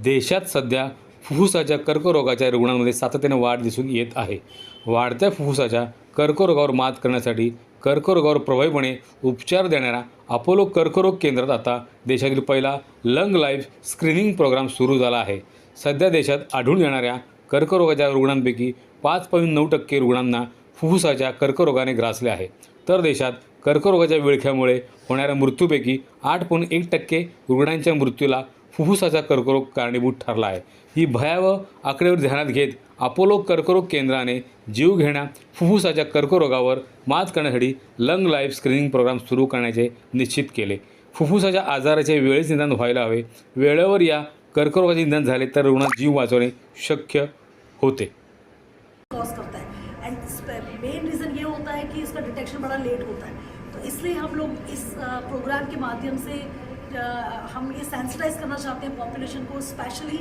देशात सध्या फुफ्फुसाच्या कर्करोगाच्या रुग्णांमध्ये सातत्याने वाढ दिसून येत आहे. वाढत्या फुफ्फुसाच्या कर्करोगावर मात करण्यासाठी कर्करोगावर प्रभावीपणे उपचार देणाऱ्या अपोलो कर्करोग केंद्रात आता देशातील पहिला लंग लाईफ स्क्रीनिंग प्रोग्राम सुरू झाला आहे. सध्या देशात आढळून येणाऱ्या कर्करोगाच्या रुग्णांपैकी 5.9% रुग्णांना फुफ्फुसाच्या कर्करोगाने ग्रासले आहे. तर देशात कर्करोगाच्या विळख्यामुळे होणाऱ्या मृत्यूपैकी 8.1% रुग्णांच्या मृत्यूला फुफ्फुसाचा कर्करोग कारणीभूत ठरला आहे. ही भयावह आकडेवारी ध्यानात घेत अपोलो कर्करोग केंद्राने जीवघेण्या फुफ्फुसाच्या कर्करोगावर मात करण्यासाठी लंग लाईफ स्क्रीनिंग प्रोग्राम सुरू करण्याचे निश्चित केले. फुफ्फुसाच्या आजाराचे वेळेस निदान व्हायला हवे. वेळेवर या कर्करोगाचे निदान झाले तर रुग्णांचा जीव वाचवणे शक्य होते. कॉज करता है एंड मेन रीज़न ये होता है कि इसका डिटेक्शन बड़ा लेट होता है. तो इसलिए हम लोग इस प्रोग्राम के माध्यम से हम ये सेंसिटाइज करना चाहते हैं पॉपुलेशन को, स्पेशली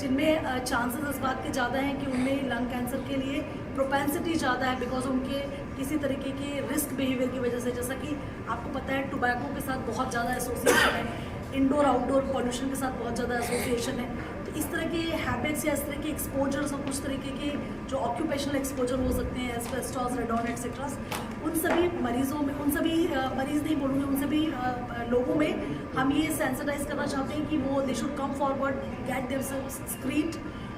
जिनमें चांसेस इस बात के ज़्यादा हैं कि उनमें लंग कैंसर के लिए प्रोपेंसिटी ज़्यादा है बिकॉज उनके किसी तरीके के रिस्क बिहेवियर की वजह से, जैसा कि आपको पता है टोबैको के साथ बहुत ज़्यादा एसोसिएशन है, इंडोर आउटडोर पॉल्यूशन के साथ बहुत ज़्यादा एसोसिएशन है. तो इस तरह के हैबिट्स या इस तरह के एक्सपोजर्स और कुछ तरीके के जो ऑक्यूपेशनल एक्सपोजर हो सकते हैं, एस्बेस्टॉस, रेडॉन एक्सेट्रा, उन सभी मरीजों में, उन सभी मरीज़ नहीं बोलूँगी, उन सभी लोगों में हम ये सेंसिटाइज करना चाहते हैं कि वो they should come forward, get themselves screened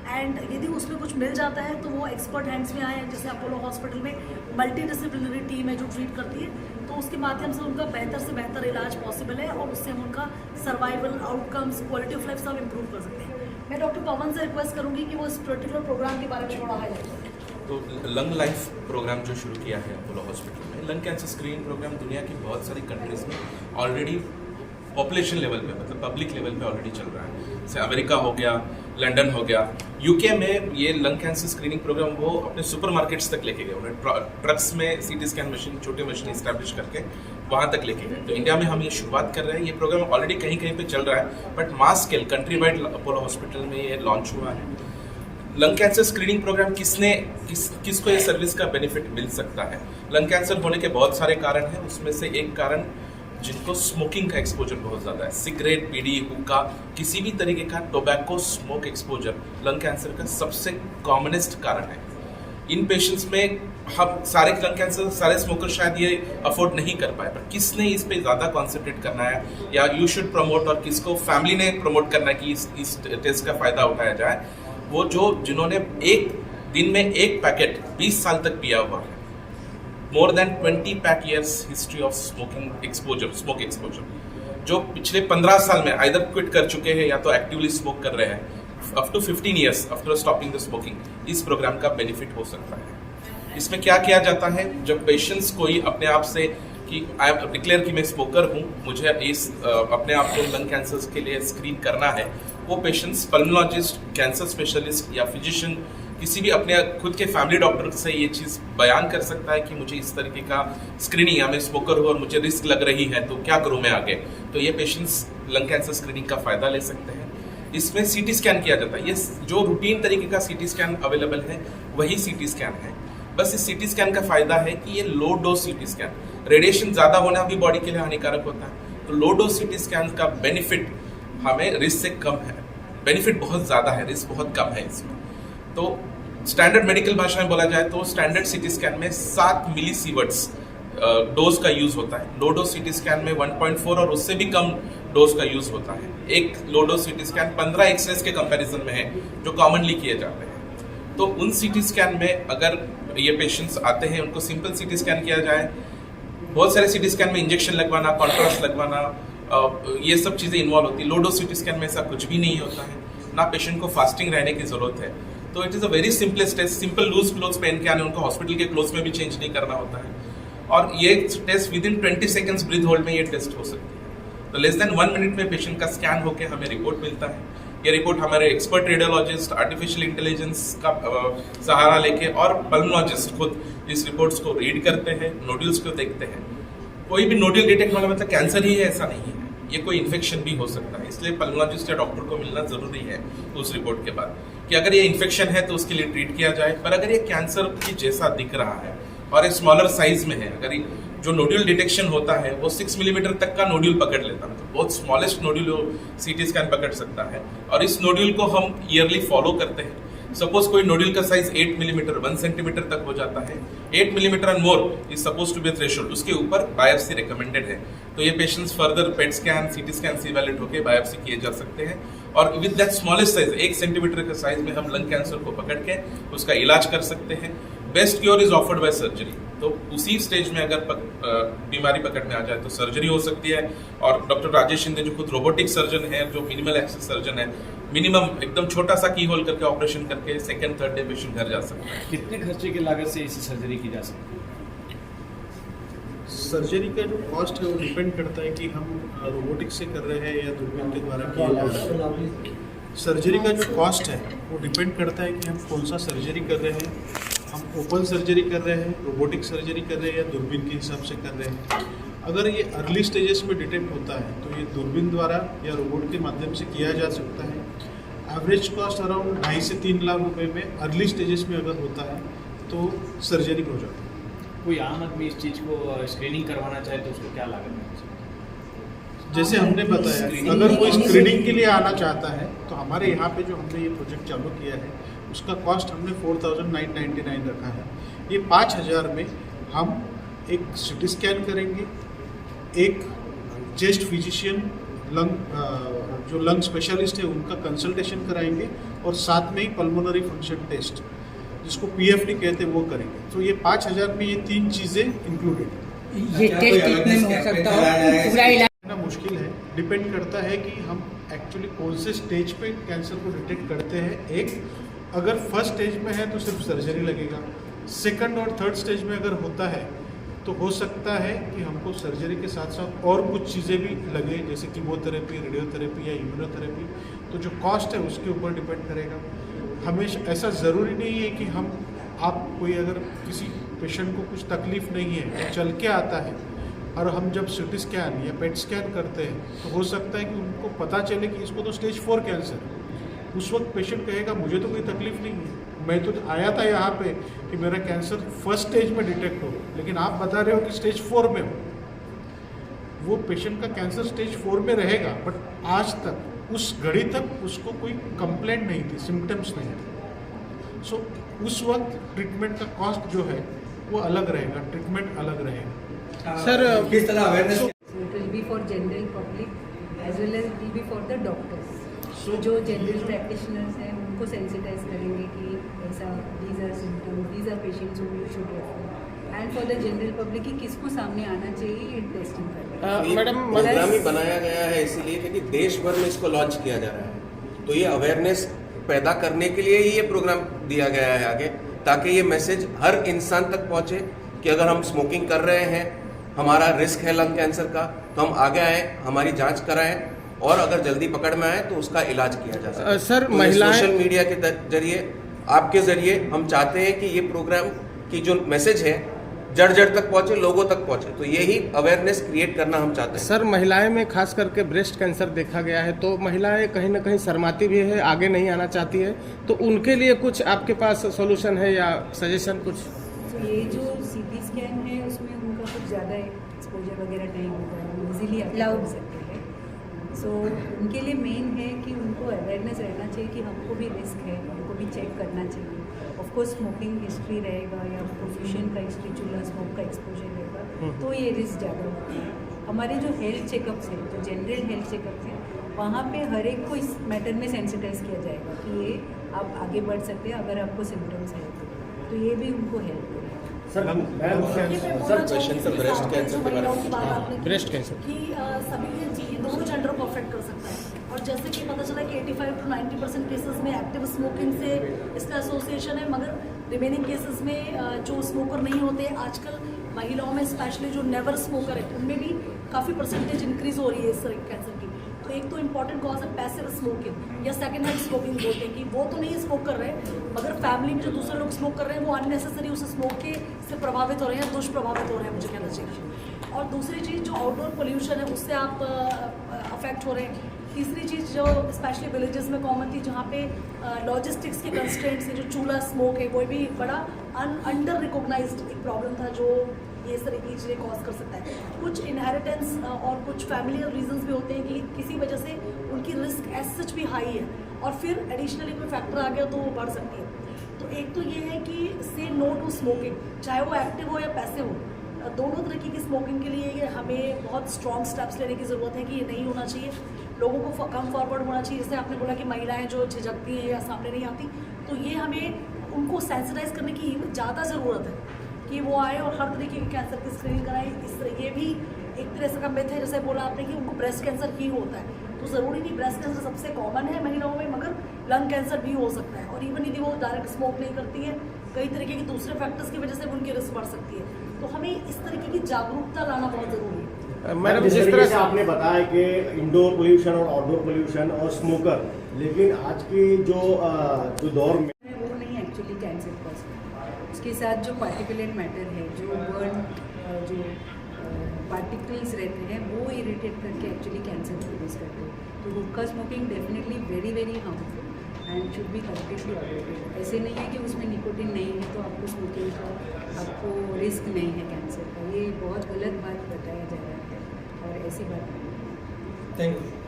and यदि उसमें कुछ मिल जाता है तो वो एक्सपर्ट हैंड्स में आए. जैसे अपोलो हॉस्पिटल में मल्टी डिसिप्लिनरी टीम है जो ट्रीट करती है, तो उसके माध्यम से उनका बेहतर से बेहतर इलाज पॉसिबल है और उससे हम उनका survival outcomes, quality of life सब इम्प्रूव कर सकते हैं. मैं डॉक्टर पवन से रिक्वेस्ट करूंगी कि वो इस पर्टिकुलर प्रोग्राम के बारे में थोड़ा हाईलाइट करें. तो लंग लाइफ प्रोग्राम जो शुरू किया है अपोलो हॉस्पिटल में, लंग कैंसर स्क्रीनिंग प्रोग्राम दुनिया की बहुत सारी कंट्रीज में ऑलरेडी पॉपुलेशन लेवल पे, मतलब पब्लिक लेवल पे ऑलरेडी चल रहा है. जैसे अमेरिका हो गया, लंदन हो गया, यूके में ये लंग कैंसर स्क्रीनिंग प्रोग्राम वो अपने सुपरमार्केट्स तक लेके गए. उन्होंने ट्रक्स में सीटी स्कैन मशीन, छोटे मशीन इस्टेब्लिश करके वहाँ तक लेके गए. तो इंडिया में हम ये शुरुआत कर रहे हैं. ये प्रोग्राम ऑलरेडी कहीं कहीं पे चल रहा है, but mass scale country wide Apollo hospital में ये लॉन्च हुआ है. लंग कैंसर स्क्रीनिंग प्रोग्राम किसको ये सर्विस का बेनिफिट मिल सकता है? लंग कैंसर होने के बहुत सारे कारण हैं. उसमें से एक कारण जिनको स्मोकिंग का एक्सपोजर बहुत ज़्यादा है, सिगरेट, बीड़ी, हुक्का, किसी भी तरीके का tobacco smoke exposure lung cancer का सबसे कॉमनेस्ट कारण है. इन पेशेंट्स में हम सारे लंग कैंसर, सारे स्मोकर शायद ये अफोर्ड नहीं कर पाए, पर किसने इस पे ज़्यादा कॉन्सेंट्रेट करना है या यू शुड प्रमोट, और किसको फैमिली ने प्रमोट करना है कि इस टेस्ट का फ़ायदा उठाया जाए, वो जिन्होंने एक दिन में एक पैकेट 20 साल तक पिया हुआ है. More than 20 pack years history of smoke exposure, जो पिछले 15 साल में आइदर क्विट कर चुके हैं या तो एक्टिवली स्मोक कर रहे हैं, up to 15 years after stopping the smoking, इस प्रोग्राम का बेनिफिट हो सकता है. इसमें क्या किया जाता है, जब पेशेंट्स कोई अपने आप से कि आई एम डिक्लेयर कि मैं स्मोकर हूँ, मुझे इस अपने आप को लंग कैंसर के लिए स्क्रीन करना है, वो पेशेंट्स पल्मोलॉजिस्ट, कैंसर स्पेशलिस्ट या फिजिशियन, किसी भी अपने खुद के फैमिली डॉक्टर से ये चीज़ बयान कर सकता है कि मुझे इस तरीके का स्क्रीनिंग, या मैं स्मोकर हूँ और मुझे रिस्क लग रही है तो क्या करूँ मैं आगे. तो ये पेशेंट्स लंग कैंसर स्क्रीनिंग का फ़ायदा ले सकते हैं. इसमें सीटी स्कैन किया जाता है. ये जो रूटीन तरीके का सीटी स्कैन अवेलेबल है वही सीटी स्कैन है. बस इस सीटी स्कैन का फ़ायदा है कि ये लो डोज सीटी स्कैन, रेडिएशन ज़्यादा होना भी बॉडी के लिए हानिकारक होता है. तो लो डोज सीटी स्कैन का बेनिफिट हमें रिस्क से कम है. बेनिफिट बहुत ज़्यादा है, रिस्क बहुत कम है इसमें. तो स्टैंडर्ड मेडिकल भाषा में बोला जाए तो स्टैंडर्ड सीटी स्कैन में 7 मिलीसीवर्ट्स डोज का यूज होता है. लो डोज सीटी स्कैन में 1.4 और उससे भी कम डोज का यूज होता है. एक low dose CT scan 15 X-rays के कंपैरिजन में है जो कॉमनली किए जाते हैं. तो उन सीटी स्कैन में अगर ये पेशेंट्स आते हैं, उनको सिंपल सीटी स्कैन किया जाए. बहुत सारे सीटी स्कैन में इंजेक्शन लगवाना, कॉन्ट्रास्ट लगवाना, ये सब चीज़ें इन्वॉल्व होती है. लो डोज सीटी स्कैन में ऐसा कुछ भी नहीं होता है. ना पेशेंट को फास्टिंग रहने की ज़रूरत है. तो it is a very simplest test. Simple loose clothes पहन के आने, उनको हॉस्पिटल के क्लोथ्स में भी चेंज नहीं करना होता है. और ये test within 20 seconds breath hold में ये टेस्ट हो सकती है. तो लेस देन 1 मिनट में पेशेंट का स्कैन होकर हमें रिपोर्ट मिलता है. ये रिपोर्ट हमारे एक्सपर्ट रेडियोलॉजिस्ट, आर्टिफिशियल इंटेलिजेंस का सहारा लेके और पल्मोलॉजिस्ट खुद इस रिपोर्ट्स को रीड करते हैं, नोड्यूल्स को देखते हैं. कोई भी नोड्यूल डिटेक्ट होना मतलब कैंसर ही है ऐसा नहीं है, ये कोई इन्फेक्शन भी हो सकता है. इसलिए पल्मोलॉजिस्ट या डॉक्टर को मिलना जरूरी है उस रिपोर्ट के बाद कि अगर ये इन्फेक्शन है तो उसके लिए ट्रीट किया जाए. पर अगर ये कैंसर की जैसा दिख रहा है और एक स्मॉलर साइज में है, अगर जो नोड्यूल डिटेक्शन होता है वो 6 मिलीमीटर तक का नोड्यूल पकड़ लेता है, बहुत स्मॉलेस्ट नोड्यूल सीटी स्कैन पकड़ सकता है, और इस नोड्यूल को हम ईयरली फॉलो करते हैं। सपोज कोई नोड्यूल का साइज 8 मिलीमीटर 1 सेंटीमीटर तक हो जाता है, 8 millimetre and more is suppose to be threshold, उसके ऊपर बायोप्सी रिकमेंडेड है। तो ये patients further PET scan, CT scan से इवैल्यूएट होकर बायोप्सी किए जा सकते हैं, और with that smallest size 1 centimetre के साइज में हम लंग कैंसर को पकड़ के उसका इलाज कर सकते हैं। Best cure is offered by surgery. तो उसी स्टेज में अगर बीमारी पकड़ में आ जाए तो सर्जरी हो सकती है, और डॉक्टर राजेश शिंदे जो खुद रोबोटिक सर्जन है, जो मिनिमल एक्सेस सर्जन है, मिनिमम एकदम छोटा सा की होल करके ऑपरेशन करके सेकंड थर्ड डे पेशेंट घर जा सकता है। कितने खर्चे की लागत से इसी सर्जरी की जा सकती है? सर्जरी का जो कॉस्ट है वो डिपेंड करता है कि हम रोबोटिक से कर रहे हैं या दूरबीन के द्वारा किया जा रहा है। सर्जरी का जो कॉस्ट है वो डिपेंड करता है कि हम कौन सा सर्जरी कर रहे हैं, हम ओपन सर्जरी कर रहे हैं, रोबोटिक सर्जरी कर रहे हैं या दूरबीन के हिसाब से कर रहे हैं। अगर ये अर्ली स्टेजेस में डिटेक्ट होता है तो ये दूरबीन द्वारा या रोबोट के माध्यम से किया जा सकता है। एवरेज कॉस्ट अराउंड 2.5 से 3 लाख रुपए में अर्ली स्टेजेस में अगर होता है तो सर्जरी हो जाती है। कोई आम आदमी इस चीज़ को स्क्रीनिंग करवाना चाहे तो उसको क्या लागत है? जैसे हमने बताया, अगर कोई स्क्रीनिंग के लिए आना चाहता है तो हमारे यहाँ पे जो हमने ये प्रोजेक्ट चालू किया है उसका कॉस्ट हमने 4,999 रखा है। ये 5,000 में हम एक सीटी स्कैन करेंगे, एक चेस्ट फिजिशियन जो लंग स्पेशलिस्ट है उनका कंसल्टेशन कराएंगे, और साथ में ही पल्मोनरी फंक्शन टेस्ट जिसको पीएफटी कहते हैं वो करेंगे। तो ये 5,000 में ये 3 चीज़ें इंक्लूडेड है। ये टेस्ट कितने में हो सकता है? पूरा इलाज मुश्किल है, डिपेंड करता है कि हम एक्चुअली कौन से स्टेज पे कैंसर को डिटेक्ट करते हैं। एक अगर फर्स्ट स्टेज में है तो सिर्फ सर्जरी लगेगा, सेकंड और थर्ड स्टेज में अगर होता है तो हो सकता है कि हमको सर्जरी के साथ साथ और कुछ चीज़ें भी लगे, जैसे कीमोथेरेपी, रेडियोथेरेपी या इम्यूनोथेरेपी। तो जो कॉस्ट है उसके ऊपर डिपेंड करेगा। हमेशा ऐसा ज़रूरी नहीं है कि आप कोई अगर किसी पेशेंट को कुछ तकलीफ नहीं है वो चल के आता है और हम जब सीटी स्कैन या पेट स्कैन करते हैं तो हो सकता है कि उनको पता चले कि इसको तो स्टेज 4 कैंसर है। उस वक्त पेशेंट कहेगा मुझे तो कोई तकलीफ नहीं है, मैं तो आया था यहाँ पे कि मेरा कैंसर फर्स्ट स्टेज में डिटेक्ट हो, लेकिन आप बता रहे हो कि स्टेज 4 में हो। वो पेशेंट का कैंसर स्टेज 4 में रहेगा, बट आज तक उस घड़ी तक उसको कोई कंप्लेंट नहीं थी, सिम्टम्स नहीं थे। सो उस वक्त ट्रीटमेंट का कॉस्ट जो है वो अलग रहेगा, ट्रीटमेंट अलग रहेगा। सर किस तरह awareness So it will be for general public as well as it will be for the doctors. So जो general practitioners हैं उनको sensitize करेंगे कि ऐसा these are symptoms, these are patients whom you should refer. And for the general public कि किसको सामने आना चाहिए ये टेस्टिंग करना। मैडम प्रोग्राम ही बनाया गया है इसीलिए क्योंकि देश भर में इसको लॉन्च किया जा रहा है, तो ये अवेयरनेस पैदा करने के लिए ही ये प्रोग्राम दिया गया है आगे, ताकि ये मैसेज हर इंसान तक पहुंचे कि अगर हम स्मोकिंग कर रहे हैं, हमारा रिस्क है लंग कैंसर का, तो हम आगे आए, हमारी जांच कराएं, और अगर जल्दी पकड़ में आए तो उसका इलाज किया जा सके। सर तो महिलाएं सोशल मीडिया के जरिए, आपके जरिए हम चाहते हैं कि ये प्रोग्राम की जो मैसेज है जड़ जड़ तक पहुंचे, लोगों तक पहुंचे, तो यही अवेयरनेस क्रिएट करना हम चाहते हैं। सर महिलाएं में खास करके ब्रेस्ट कैंसर देखा गया है, तो महिलाएं कहीं ना कहीं शर्माती भी है, आगे नहीं आना चाहती है, तो उनके लिए कुछ आपके पास सॉल्यूशन है या सजेशन कुछ? तो ये जो सीटी स्कैन है उसमें उनका कुछ ज़्यादा एक्सपोजर वगैरह नहीं होता है, इजीली अप्लाई कर सकते हैं। सो उनके लिए मेन है कि उनको अवेयरनेस रहना चाहिए कि हमको भी रिस्क है, हमको भी चेक करना चाहिए। ऑफ कोर्स स्मोकिंग हिस्ट्री रहेगा या प्रोफेशन का हिस्ट्री, चूल्हा स्मोक का एक्सपोजर रहेगा तो ये रिस्क ज़्यादा होता है। हमारे जो हेल्थ चेकअप्स हैं, जो जनरल हेल्थ चेकअप्स हैं, वहाँ पे हर एक को इस मैटर में सेंसिटाइज किया जाएगा कि ये आप आगे बढ़ सकते हैं अगर आपको सिम्टम्स है तो ये भी उनको हेल्प करेगा। पेशेंट का ब्रेस्ट कैंसर के बारे में, ब्रेस्ट कैंसर कि सभी ये दोनों जेंडर को अफेक्ट कर सकता है। और जैसे कि पता चला कि 85 to 90% केसेस में एक्टिव स्मोकिंग से इसका एसोसिएशन है, मगर रिमेनिंग केसेस में जो स्मोकर नहीं होते, आजकल महिलाओं में स्पेशली जो नेवर स्मोकर है उनमें भी काफ़ी परसेंटेज इंक्रीज हो रही है इस कैंसर की। तो एक तो इम्पॉर्टेंट कॉज है पैसिव स्मोकिंग या सेकेंड हैंड स्मोकिंग बोलते हैं कि वो तो नहीं स्मोक कर रहे हैं, मगर फैमिली में जो दूसरे लोग स्मोक कर रहे हैं वो अननेसेसरी उस स्मोक के से प्रभावित हो रहे हैं, दुष्प्रभावित हो रहे हैं, मुझे कहना चाहिए। और दूसरी चीज़ जो आउटडोर पोल्यूशन है उससे आप अफेक्ट हो रहे हैं। तीसरी चीज़ जो स्पेशली विलेजेस में कॉमन थी, जहाँ पे लॉजिस्टिक्स के कंस्ट्रेंट्स से जो चूल्हा स्मोक है वो भी बड़ा अंडर रिकॉग्नाइज्ड एक प्रॉब्लम था जो ये सारी चीज़ें कॉज कर सकता है। कुछ इनहेरिटेंस और कुछ फैमिलियल रीजंस भी होते हैं कि किसी वजह से उनकी रिस्क एज सच भी हाई है और फिर एडिशनली कोई फैक्टर आ गया तो वो बढ़ सकती है। तो एक तो ये है कि से नो टू स्मोकिंग, चाहे वो एक्टिव हो या पैसिव हो, दोनों तरीके की स्मोकिंग के लिए ये हमें बहुत स्ट्रॉन्ग स्टेप्स लेने की ज़रूरत है कि ये नहीं होना चाहिए। लोगों को कम फॉरवर्ड होना चाहिए। जैसे आपने बोला कि महिलाएं जो झिझकती हैं या सामने नहीं आती, तो ये हमें उनको सेंसिटाइज करने की ज़्यादा ज़रूरत है कि वो आए और हर तरीके के कैंसर की स्क्रीनिंग कराएं। इस तरह ये भी एक तरह से का मिथ है, जैसे बोला आपने कि उनको ब्रेस्ट कैंसर ही होता है, तो ज़रूरी नहीं ब्रेस्ट कैंसर सबसे कॉमन है महिलाओं में, मगर लंग कैंसर भी हो सकता है। और इवन यदि वो डायरेक्ट स्मोक नहीं करती है, कई तरीके के दूसरे फैक्टर्स की वजह से उनकी रिस्क बढ़ सकती है। तो हमें इस तरीके की जागरूकता लाना बहुत ज़रूरी है। मैडम, जिस जिस तरह तरह से आपने बताया कि इंडोर पोल्यूशन और आउटडोर पोल्यूशन और स्मोकर, लेकिन आज की जो दौर में वो नहीं एक्चुअली कैंसर कॉज करता है। उसके साथ जो पार्टिकुलेट मैटर है, जो बर्न जो पार्टिकल्स रहते हैं, वो इरिटेट करके एक्चुअली कैंसर प्रोड्यूस करते हैं। तो हुक्का smoking definitely very very harmful and should be completely avoided. ऐसे नहीं है कि उसमें निकोटिन नहीं है तो आपको स्मोकिंग का आपको रिस्क नहीं है कैंसर का। ये बहुत गलत बात बताया जा रहा है और ऐसी बात नहीं है। Thank you.